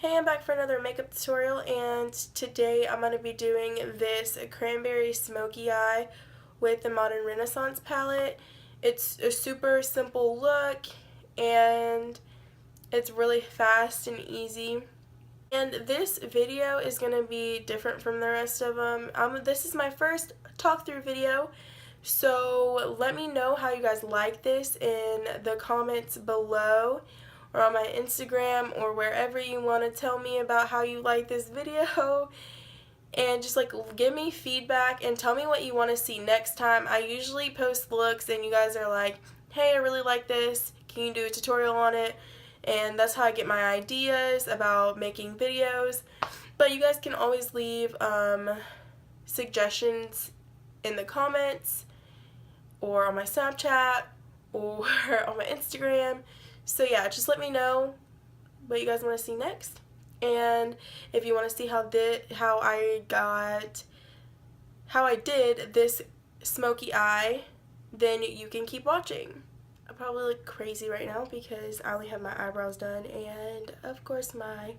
Hey, I'm back for another makeup tutorial, and today I'm going to be doing this Cranberry Smokey eye with the Modern Renaissance palette. It's a super simple look, and it's really fast and easy. And this video is going to be different from the rest of them. This is my first talk through video, so let me know how you guys like this in the comments below, or on my Instagram, or wherever you want to tell me about how you like this video. And just like give me feedback and tell me what you want to see next time. I usually post looks and you guys are like, hey, I really like this, can you do a tutorial on it? And that's how I get my ideas about making videos. But you guys can always leave suggestions in the comments, or on my Snapchat, or on my Instagram. So yeah, just let me know what you guys want to see next. And if you want to see how I did this smoky eye, then you can keep watching. I probably look crazy right now because I only have my eyebrows done and of course my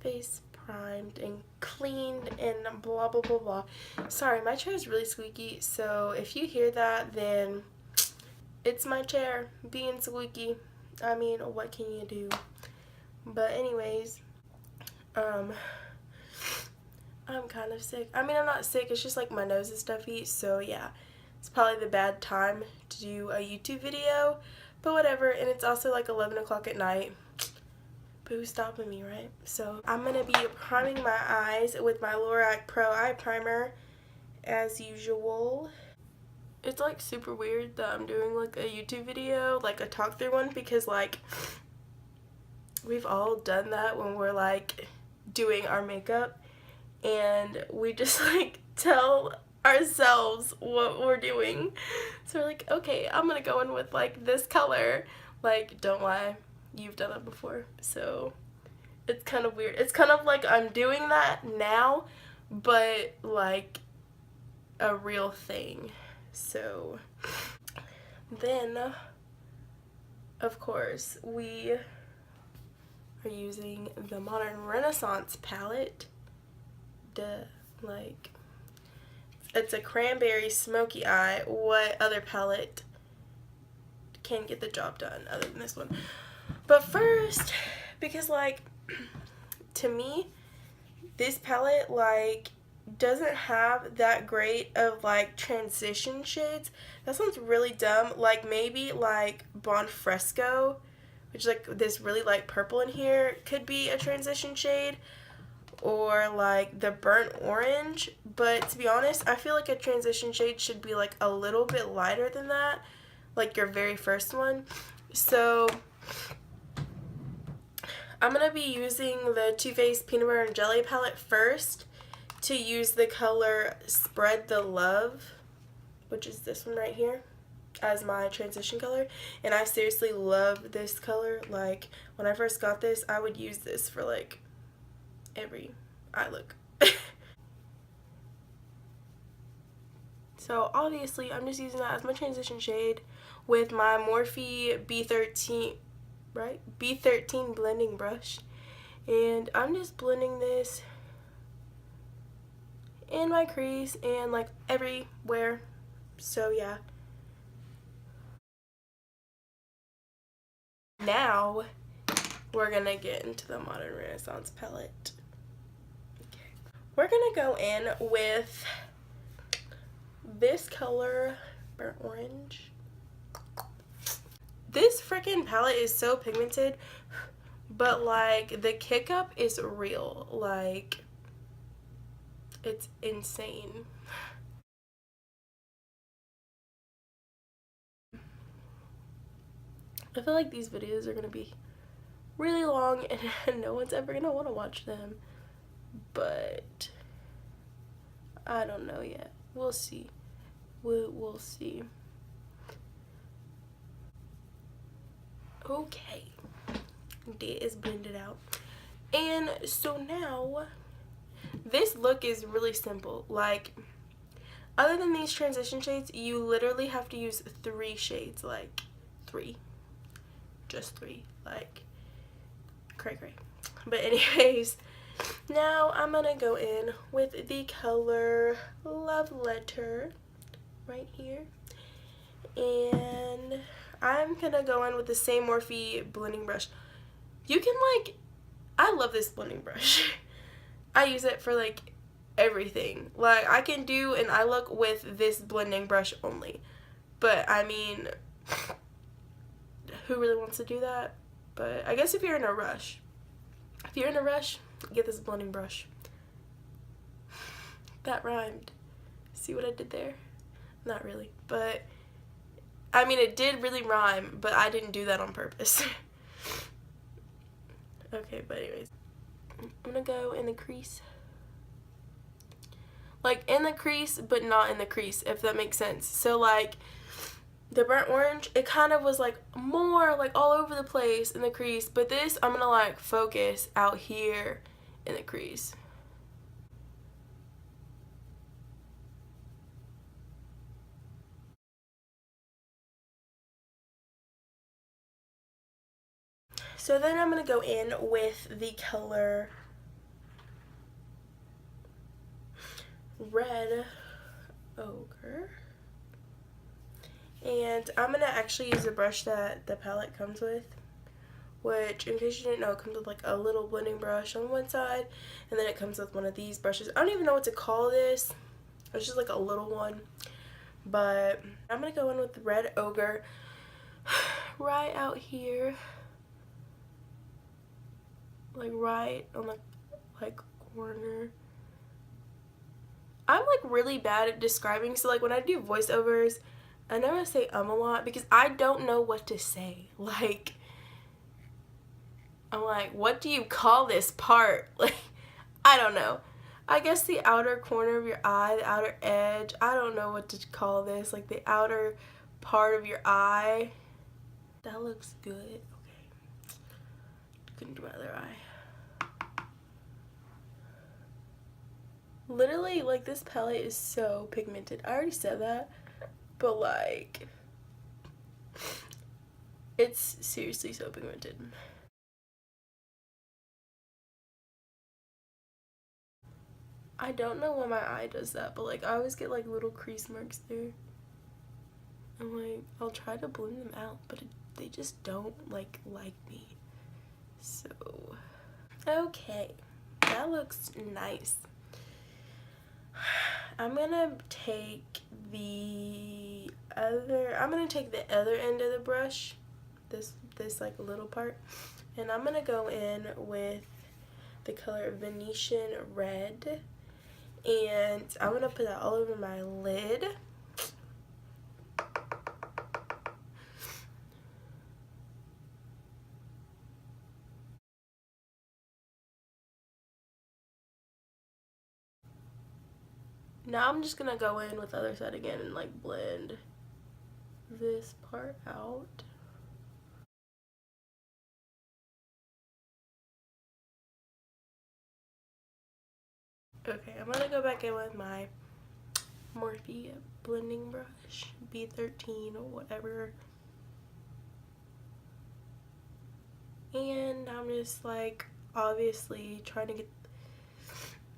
face primed and cleaned and blah blah blah blah. Sorry, my chair is really squeaky, so if you hear that, then it's my chair being squeaky. I mean, what can you do? But anyways, I'm kind of sick. I mean, I'm not sick, it's just like my nose is stuffy, so yeah, it's probably the bad time to do a YouTube video, but whatever. And it's also like 11 o'clock at night, but who's stopping me, right? So I'm gonna be priming my eyes with my Lorac Pro Eye Primer as usual. It's like super weird that I'm doing like a YouTube video, like a talk through one, because like we've all done that when we're like doing our makeup and we just like tell ourselves what we're doing. So we're like, okay, I'm gonna go in with like this color. Like, don't lie, you've done it before. So it's kind of weird. It's kind of like I'm doing that now, but like a real thing. So then of course we are using the Modern Renaissance palette. Like, it's a Cranberry Smokey eye. What other palette can get the job done other than this one? But first, because like to me this palette like doesn't have that great of like transition shades. That sounds really dumb. Like maybe like Bon Fresco, which is like this really light purple in here, could be a transition shade, or like the burnt orange. But to be honest, I feel like a transition shade should be like a little bit lighter than that, like your very first one. So I'm gonna be using the Too Faced Peanut Butter and Jelly palette first to use the color Spread the Love, which is this one right here, as my transition color. And I seriously love this color. Like, when I first got this, I would use this for like every eye look. So obviously I'm just using that as my transition shade with my Morphe B13 blending brush, and I'm just blending this in my crease and like everywhere. So yeah, now we're gonna get into the Modern Renaissance palette. Okay. We're gonna go in with this color, burnt orange. This freaking palette is so pigmented, but like the kick up is real. Like, it's insane. I feel like these videos are gonna be really long and no one's ever gonna want to watch them, but I don't know yet. We'll see. We'll see. Okay, that is blended out. And so now this look is really simple. Like, other than these transition shades, you literally have to use 3 shades. Like 3, just 3, like cray cray. But anyways, now I'm gonna go in with the color Love Letter right here, and I'm gonna go in with the same Morphe blending brush. You can like, I love this blending brush. I use it for like everything. Like I can do an eye look with this blending brush only. But I mean, who really wants to do that? But I guess if you're in a rush. If you're in a rush, get this blending brush. That rhymed. See what I did there? Not really. But, I mean, it did really rhyme, but I didn't do that on purpose. Okay, but anyways. I'm gonna go in the crease. Like, in the crease, but not in the crease, if that makes sense. So, like, the burnt orange, it kind of was like more like all over the place in the crease, but this I'm gonna like focus out here in the crease. So then I'm gonna go in with the color Red Ochre. And I'm going to actually use the brush that the palette comes with, which, in case you didn't know, it comes with like a little blending brush on one side, and then it comes with one of these brushes. I don't even know what to call this. It's just like a little one. But I'm going to go in with the Red Ochre right out here. Like right on the like corner. I'm like really bad at describing, so like when I do voiceovers, I know I say a lot because I don't know what to say. Like, I'm like, what do you call this part? Like, I don't know. I guess the outer corner of your eye, the outer edge. I don't know what to call this. Like the outer part of your eye. That looks good. Okay. Couldn't do my other eye. Literally, like, this palette is so pigmented. I already said that. But, like, it's seriously so pigmented. I don't know why my eye does that, but, like, I always get, like, little crease marks there. And, like, I'll try to blend them out, but they just don't, like me. So, okay. That looks nice. I'm gonna take the other end of the brush, this like little part, and I'm gonna go in with the color Venetian Red, and I'm gonna put that all over my lid. Now I'm just gonna go in with the other side again and like blend this part out. Okay, I'm gonna go back in with my Morphe blending brush, B13 or whatever. And I'm just like obviously trying to get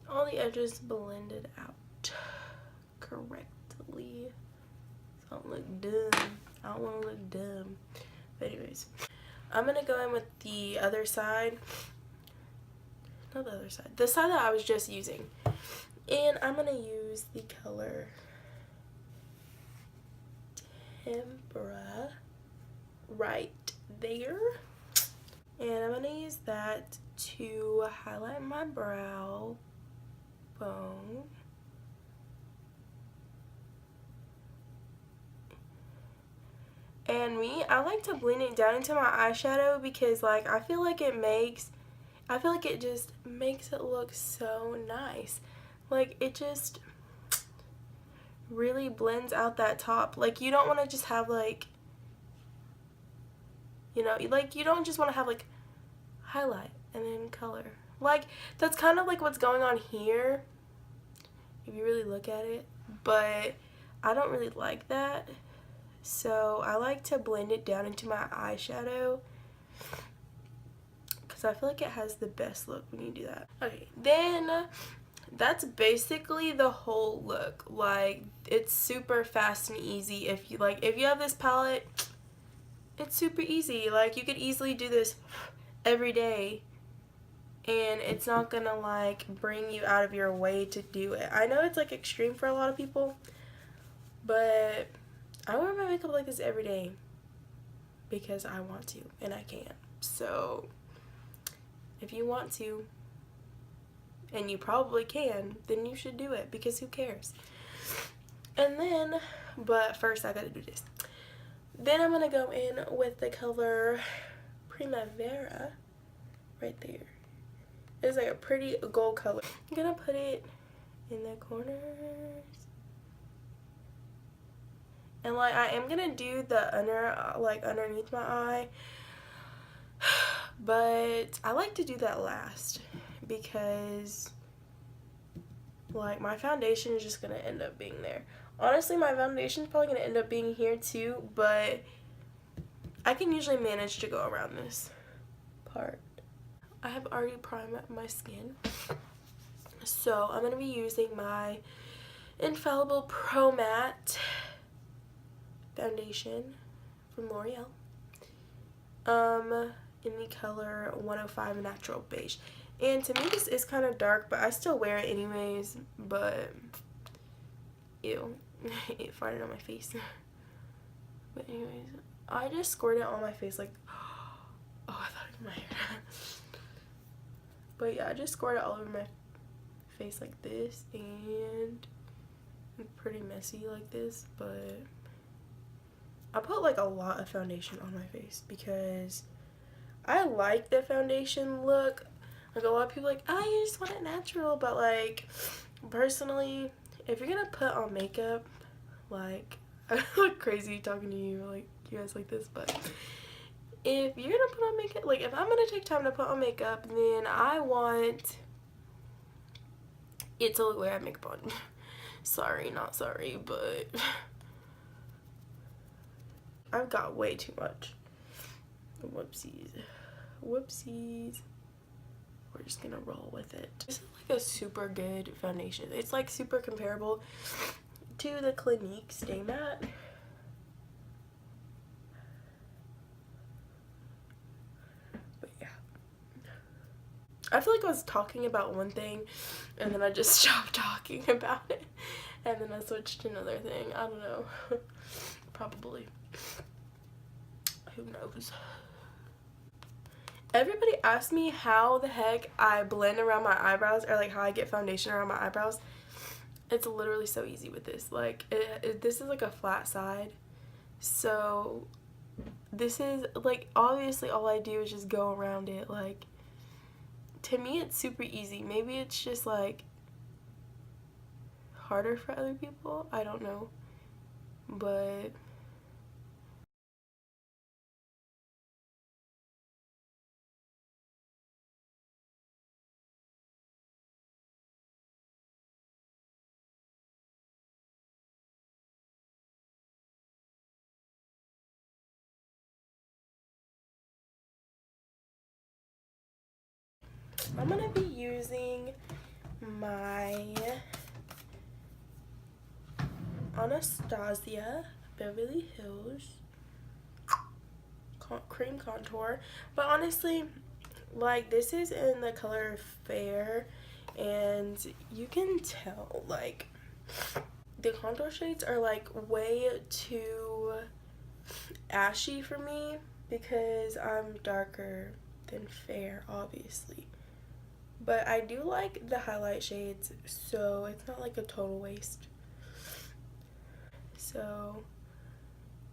all the edges blended out correctly. So I don't look dumb. I don't want to look dumb. But anyways, I'm going to go in with the other side. Not the other side. The side that I was just using. And I'm going to use the color Tempera right there. And I'm going to use that to highlight my brow bone. And I like to blend it down into my eyeshadow because like I feel like it just makes it look so nice. Like it just really blends out that top. Like you don't want to just have like, you know, like you don't just want to have like highlight and then color. Like that's kind of like what's going on here if you really look at it, but I don't really like that. So I like to blend it down into my eyeshadow because I feel like it has the best look when you do that. Okay, then that's basically the whole look. Like, it's super fast and easy. If you have this palette, it's super easy. Like, you could easily do this every day, and it's not gonna like bring you out of your way to do it. I know it's like extreme for a lot of people, but I wear my makeup like this every day because I want to and I can. So if you want to, and you probably can, then you should do it, because who cares? And then, but first I gotta do this. Then I'm gonna go in with the color Primavera right there. It's like a pretty gold color. I'm gonna put it in the corners. And like, I am gonna do the underneath my eye, but I like to do that last because like my foundation is just gonna end up being there. Honestly, my foundation is probably gonna end up being here too, but I can usually manage to go around this part. I have already primed my skin, so I'm gonna be using my Infallible Pro Matte foundation from L'Oreal, in the color 105 Natural Beige. And to me this is kind of dark, but I still wear it anyways. But ew, it farted on my face. But anyways, I just squirted it on my face like, oh, I thought it was my hair. But yeah, I just squirted it all over my face like this, and I'm pretty messy like this, but I put like a lot of foundation on my face because I like the foundation look. Like, a lot of people are like, oh, you just want it natural, but like, personally, if you're gonna put on makeup, like, I look crazy talking to you, like, you guys like this, but if you're gonna put on makeup, like, if I'm gonna take time to put on makeup, then I want it to look like I have makeup on. Sorry, not sorry, but I've got way too much. Whoopsies. Whoopsies. We're just gonna roll with it. This is like a super good foundation. It's like super comparable to the Clinique Stay Matte. But yeah, I feel like I was talking about one thing and then I just stopped talking about it, and then I switched to another thing. I don't know. Probably. Who knows? Everybody asks me how the heck I blend around my eyebrows, or like how I get foundation around my eyebrows. It's literally so easy with this. Like, this is like a flat side, so this is like, obviously all I do is just go around it. Like, to me it's super easy. Maybe it's just like harder for other people, I don't know, but I'm gonna be using my Anastasia Beverly Hills cream contour, but honestly, like, this is in the color Fair, and you can tell like the contour shades are like way too ashy for me because I'm darker than Fair, obviously. But I do like the highlight shades, so it's not like a total waste. So,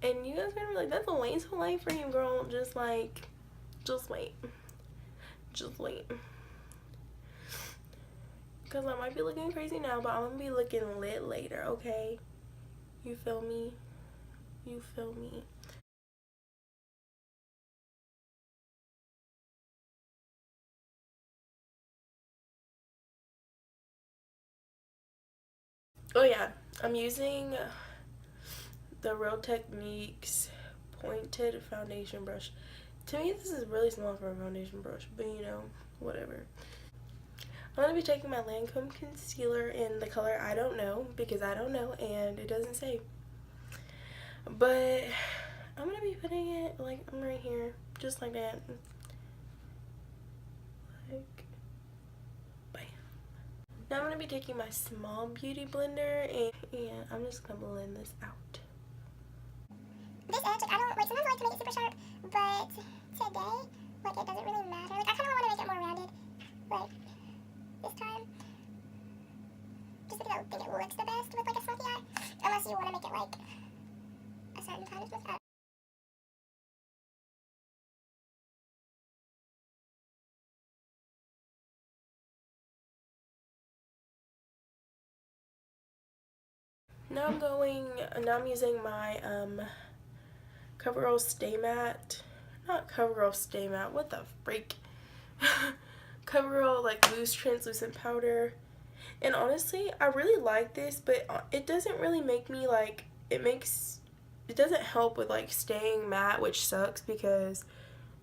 and you guys are gonna be like, that's a way too late for you, girl. Just like, just wait. Just wait. Because I might be looking crazy now, but I'm gonna be looking lit later, okay? You feel me? You feel me? Oh yeah, I'm using the Real Techniques pointed foundation brush. To me, this is really small for a foundation brush, but you know, whatever. I'm going to be taking my Lancôme concealer in the color I don't know, because I don't know and it doesn't say. But I'm going to be putting it like I'm right here, just like that. Like, bam. Now I'm going to be taking my small beauty blender and I'm just going to blend this out. This edge, like, I don't, like, sometimes I like to make it super sharp, but today, like, it doesn't really matter. Like, I kind of want to make it more rounded, like, this time. Just because I don't think it looks the best with, like, a smoky eye. Unless you want to make it, like, a certain kind of smoky eye. Now I'm using my CoverGirl Stay Matte. Not CoverGirl Stay Matte, what the freak? CoverGirl like loose translucent powder. And honestly, I really like this, but it doesn't really make me like, it doesn't help with like staying matte, which sucks because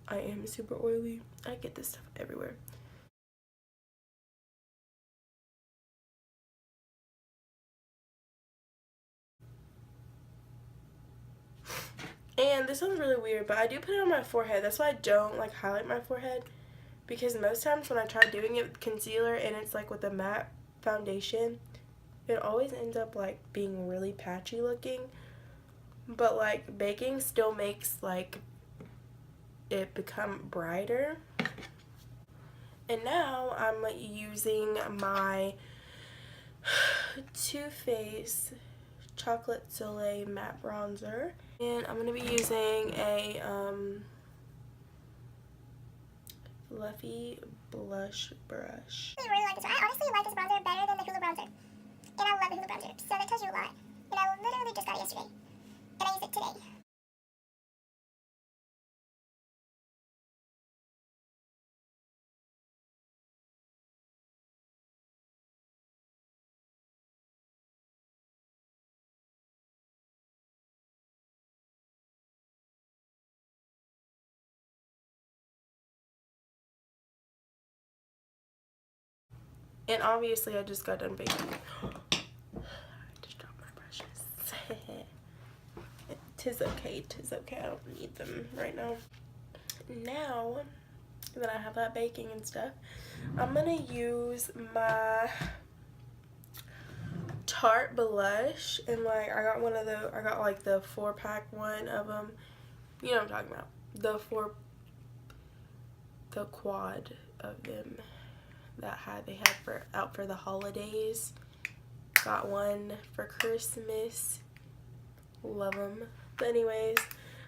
I am super oily. I get this stuff everywhere. And this one's really weird, but I do put it on my forehead. That's why I don't like highlight my forehead, because most times when I try doing it with concealer and it's like with a matte foundation, it always ends up like being really patchy looking. But like baking still makes like it become brighter. And now I'm using my Too Faced Chocolate Soleil matte bronzer, and I'm going to be using a fluffy blush brush. I really like this one. I honestly like this bronzer better than the Hoola bronzer. And I love the Hoola bronzer, so that tells you a lot. And I literally just got it yesterday. And I used it today. And obviously I just got done baking. I just dropped my brushes. Tis okay, tis okay. I don't need them right now. Now that I have that baking and stuff, I'm gonna use my Tarte blush, and like I got like the 4-pack one of them. You know what I'm talking about. The quad of them that they had out for the holidays. Got one for Christmas. Love them. But anyways,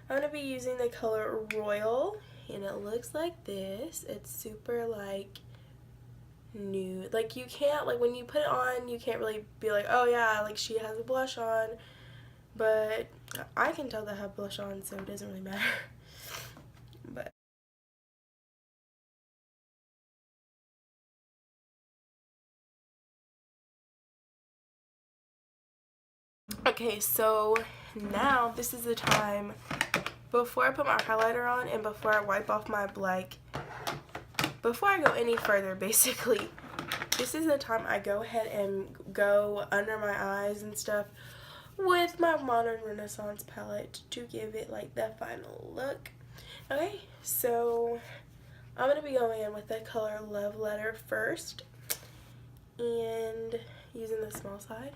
I'm gonna be using the color Royal, and it looks like this. It's super like nude. Like you can't, like when you put it on, you can't really be like, oh yeah, like she has a blush on. But I can tell that I have blush on, so it doesn't really matter. But okay, so now this is the time before I put my highlighter on and before I wipe off my before I go any further, basically, this is the time I go ahead and go under my eyes and stuff with my Modern Renaissance palette to give it like the final look. Okay, so I'm going to be going in with the color Love Letter first and using the small side.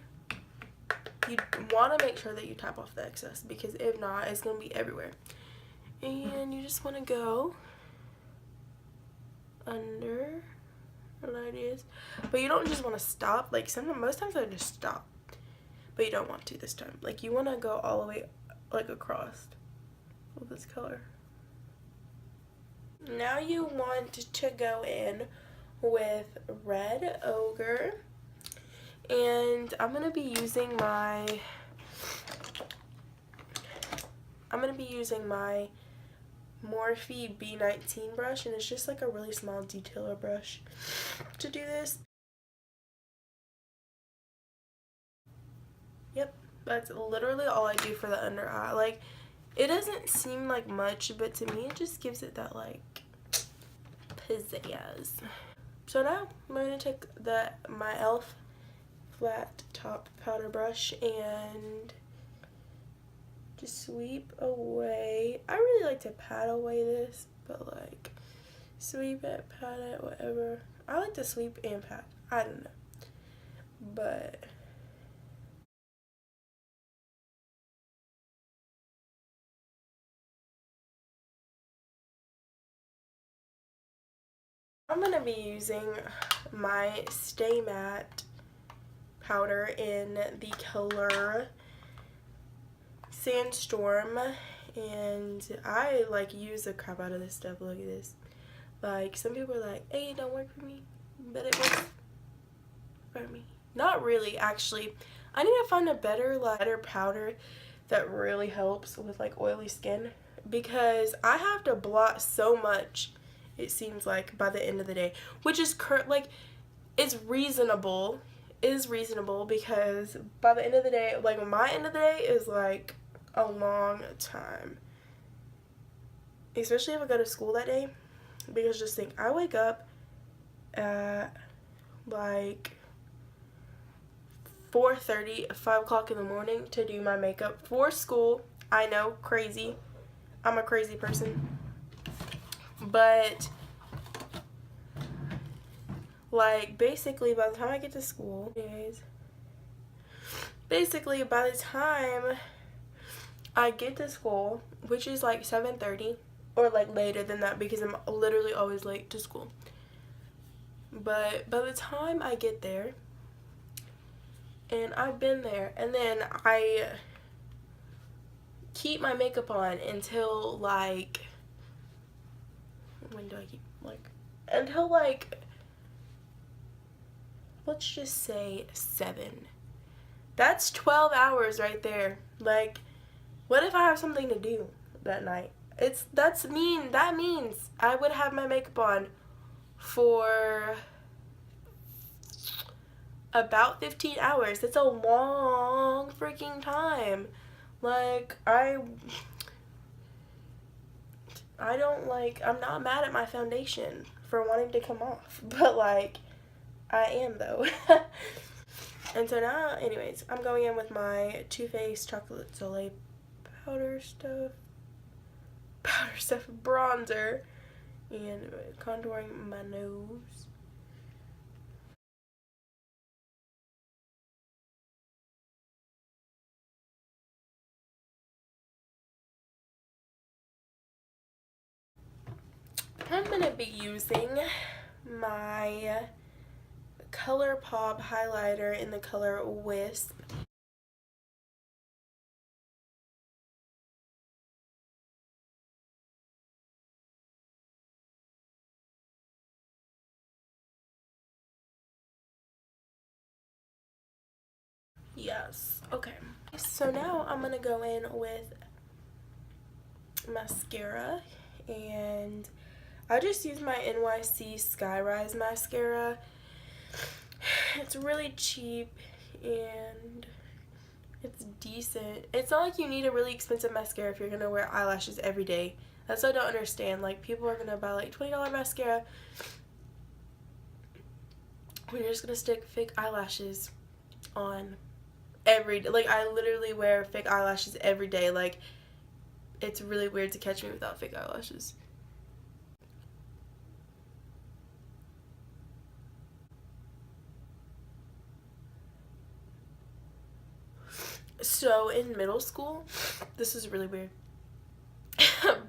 You want to make sure that you tap off the excess, because if not, it's going to be everywhere. And you just want to go under like this, but you don't just want to stop. Like most times I just stop, but you don't want to this time. Like you want to go all the way like across with this color. Now you want to go in with Red Ochre, and I'm gonna be using my Morphe B19 brush, and it's just like a really small detailer brush to do this. Yep, that's literally all I do for the under eye. Like, It doesn't seem like much, but to me it just gives it that like pizzazz. So now I'm going to take my e.l.f. flat top powder brush and just sweep away. I really like to pat away this, but like sweep it, pat it, whatever. I like to sweep and pat. I don't know. But I'm going to be using my Stay Matte powder in the color Sandstorm, and I like use the crap out of this stuff. Look at this. Like, some people are like, hey, it don't work for me, but it works for me. Not really, actually. I need to find a better powder that really helps with like oily skin, because I have to blot so much, it seems like, by the end of the day, which is it's reasonable. It is reasonable, because by the end of the day, like my end of the day is like a long time, especially if I go to school that day. Because just think, I wake up at like 4:30, 5 o'clock in the morning to do my makeup for school. I know, crazy. I'm a crazy person. But like, basically by the time I get to school, basically by the time I get to school, which is like 7:30, or like later than that, because I'm literally always late to school. But by the time I get there, and I've been there, and then I keep my makeup on until like, when do I keep, like, until like, let's just say 7. That's 12 hours right there. Like, what if I have something to do that night? That means I would have my makeup on for about 15 hours. That's a long freaking time. Like, I'm not mad at my foundation for wanting to come off, but like, I am though. And so now, anyways, I'm going in with my Too Faced Chocolate Soleil powder stuff bronzer, and contouring my nose. I'm going to be using my ColourPop highlighter in the color Wisp. Yes, okay. So now I'm going to go in with mascara, and I just use my NYC Skyrise mascara. It's really cheap and it's decent. It's not like you need a really expensive mascara if you're gonna wear eyelashes every day. That's what I don't understand. Like, people are gonna buy like $20 mascara when you're just gonna stick fake eyelashes on every day. Like, I literally wear fake eyelashes every day. Like, it's really weird to catch me without fake eyelashes. So in middle school, this is really weird,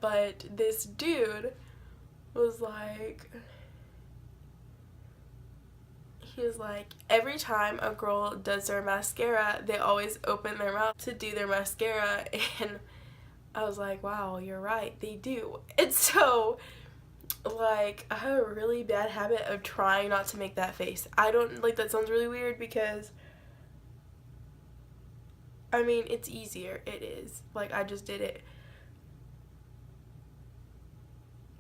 but this dude was like, he was like, every time a girl does their mascara, they always open their mouth to do their mascara. And I was like, wow, you're right, they do. And so, like, I have a really bad habit of trying not to make that face. I don't, like, that sounds really weird, because I mean, it's easier. It is. Like, I just did it.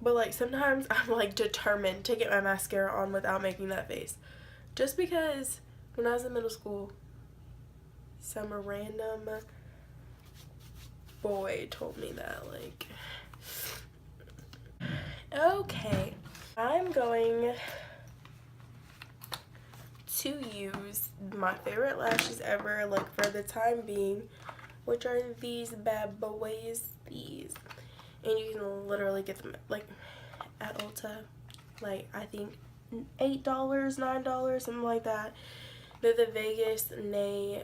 But, like, sometimes I'm, like, determined to get my mascara on without making that face. Just because when I was in middle school, some random boy told me that, like. Okay, I'm going to use my favorite lashes ever, like, for the time being, which are these bad boys, these. And you can literally get them, like, at Ulta, like, I think $8, $9, something like that. They're the Vegas Nay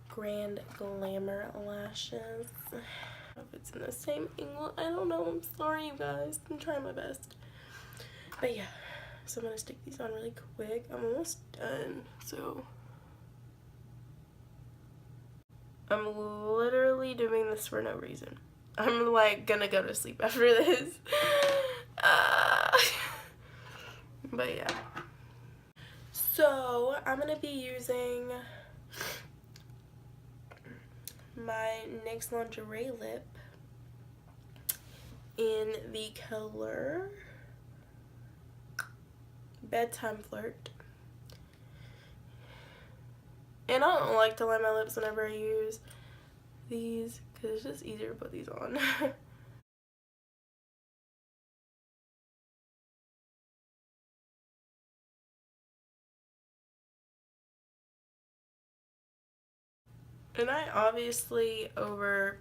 Grand Glamour lashes. I don't know if it's in the same angle. I don't know. I'm sorry, you guys. I'm trying my best. But yeah, so I'm going to stick these on really quick. I'm almost done, so I'm literally doing this for no reason. I'm like gonna go to sleep after this. But yeah. So I'm gonna be using my NYX Lingerie lip in the color Bedtime Flirt. And I don't like to line my lips whenever I use these because it's just easier to put these on. And I obviously over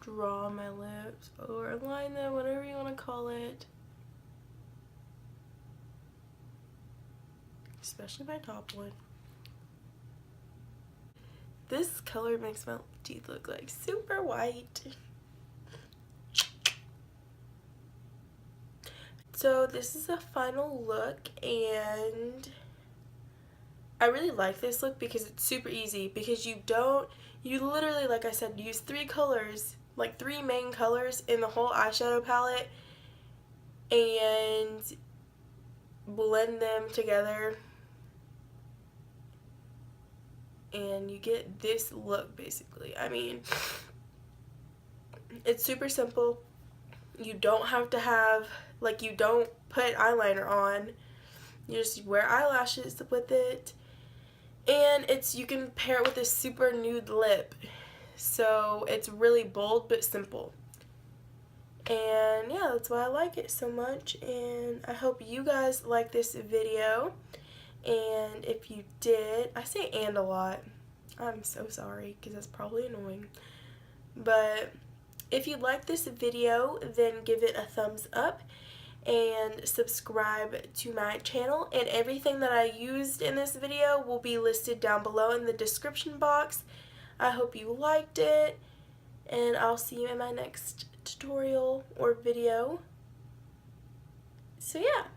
draw my lips or line them, whatever you want to call it. Especially my top one. This color makes my teeth look like super white. So this is a final look, and I really like this look because it's super easy, because you literally, like I said, use 3 colors, like 3 main colors in the whole eyeshadow palette, and blend them together, and you get this look basically. I mean, it's super simple. You don't have to have, like, you don't put eyeliner on. You just wear eyelashes with it. And you can pair it with a super nude lip. So it's really bold but simple. And yeah, that's why I like it so much. And I hope you guys like this video. And if you did, I say "and" a lot. I'm so sorry because that's probably annoying. But if you like this video, then give it a thumbs up and subscribe to my channel. And everything that I used in this video will be listed down below in the description box. I hope you liked it, and I'll see you in my next tutorial or video. So yeah.